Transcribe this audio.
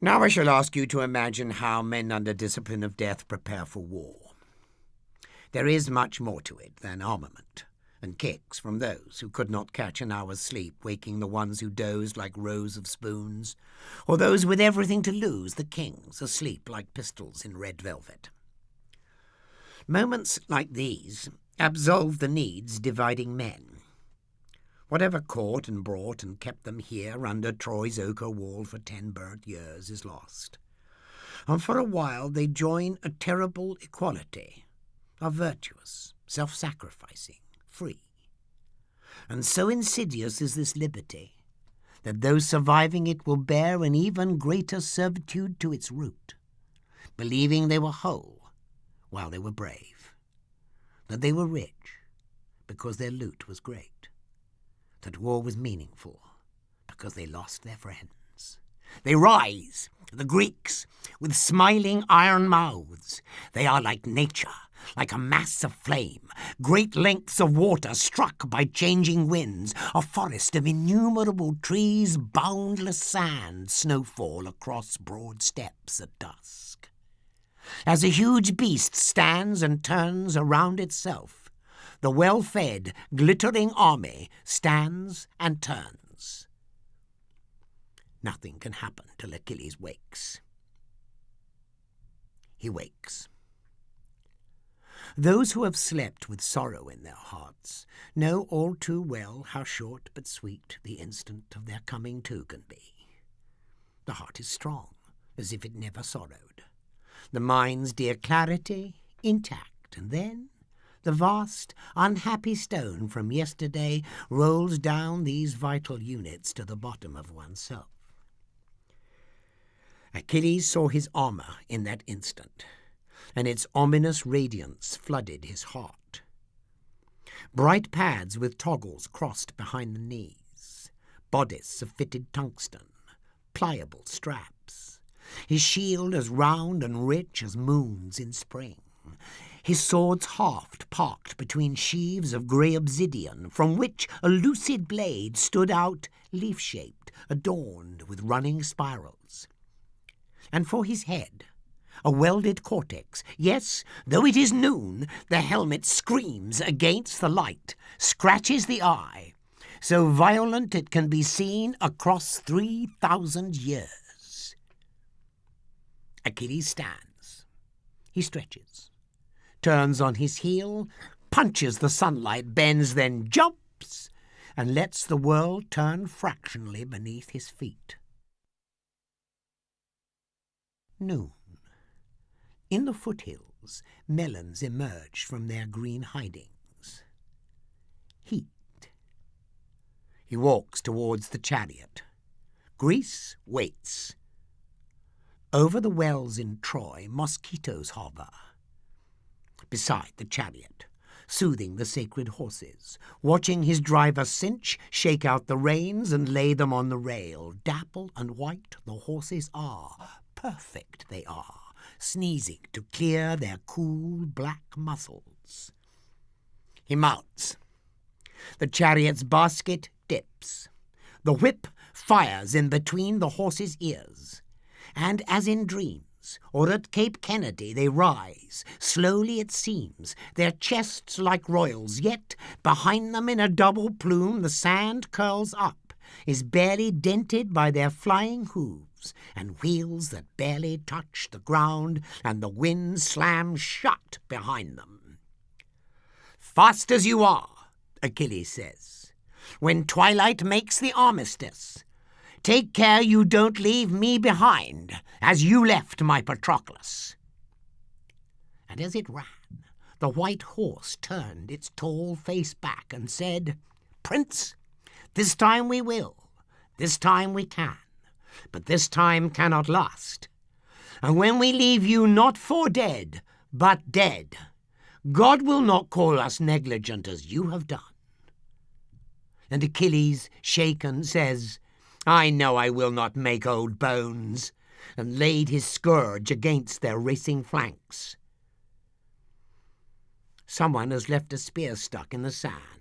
Now I shall ask you to imagine how men under discipline of death prepare for war. There is much more to it than armament, and kicks from those who could not catch an hour's sleep, waking the ones who dozed like rows of spoons, or those with everything to lose, the kings, asleep like pistols in red velvet. Moments like these absolve the needs dividing men. Whatever caught and brought and kept them here under Troy's ochre wall for 10 burnt years is lost. And for a while they join a terrible equality, are virtuous, self-sacrificing, free. And so insidious is this liberty that those surviving it will bear an even greater servitude to its root, believing they were whole while they were brave, that they were rich because their loot was great, that war was meaningful because they lost their friends. They rise, the Greeks, with smiling iron mouths. They are like nature, like a mass of flame, great lengths of water struck by changing winds, a forest of innumerable trees, boundless sand, snowfall across broad steppes at dusk. As a huge beast stands and turns around itself, the well-fed, glittering army stands and turns. Nothing can happen till Achilles wakes. He wakes. Those who have slept with sorrow in their hearts know all too well how short but sweet the instant of their coming to can be. The heart is strong, as if it never sorrowed. The mind's dear clarity intact, and then the vast, unhappy stone from yesterday rolls down these vital units to the bottom of oneself. Achilles saw his armor in that instant, and its ominous radiance flooded his heart. Bright pads with toggles crossed behind the knees, bodice of fitted tungsten, pliable straps, his shield as round and rich as moons in spring, his sword's haft parked between sheaves of grey obsidian, from which a lucid blade stood out leaf-shaped, adorned with running spirals. And for his head, a welded cortex. Yes, though it is noon, the helmet screams against the light, scratches the eye, so violent it can be seen across 3,000 years. Achilles stands. He stretches, turns on his heel, punches the sunlight, bends, then jumps, and lets the world turn fractionally beneath his feet. Noon. In the foothills, melons emerged from their green hidings. Heat. He walks towards the chariot. Greece waits. Over the wells in Troy, mosquitoes hover. Beside the chariot, soothing the sacred horses, watching his driver cinch, shake out the reins and lay them on the rail. Dapple and white the horses are, perfect they are, sneezing to clear their cool black muscles. He mounts. The chariot's basket dips. The whip fires in between the horses' ears. And as in dreams, or at Cape Kennedy, they rise, slowly it seems, their chests like royals, yet behind them in a double plume the sand curls up, is barely dented by their flying hooves. themselves, and wheels that barely touch the ground, and the wind slams shut behind them. "Fast as you are," Achilles says, "when twilight makes the armistice. Take care you don't leave me behind, as you left my Patroclus." And as it ran, the white horse turned its tall face back and said, "Prince, this time we will, this time we can, but this time cannot last. And when we leave you not for dead, but dead, God will not call us negligent as you have done." And Achilles, shaken, says, "I know I will not make old bones," and laid his scourge against their racing flanks. Someone has left a spear stuck in the sand.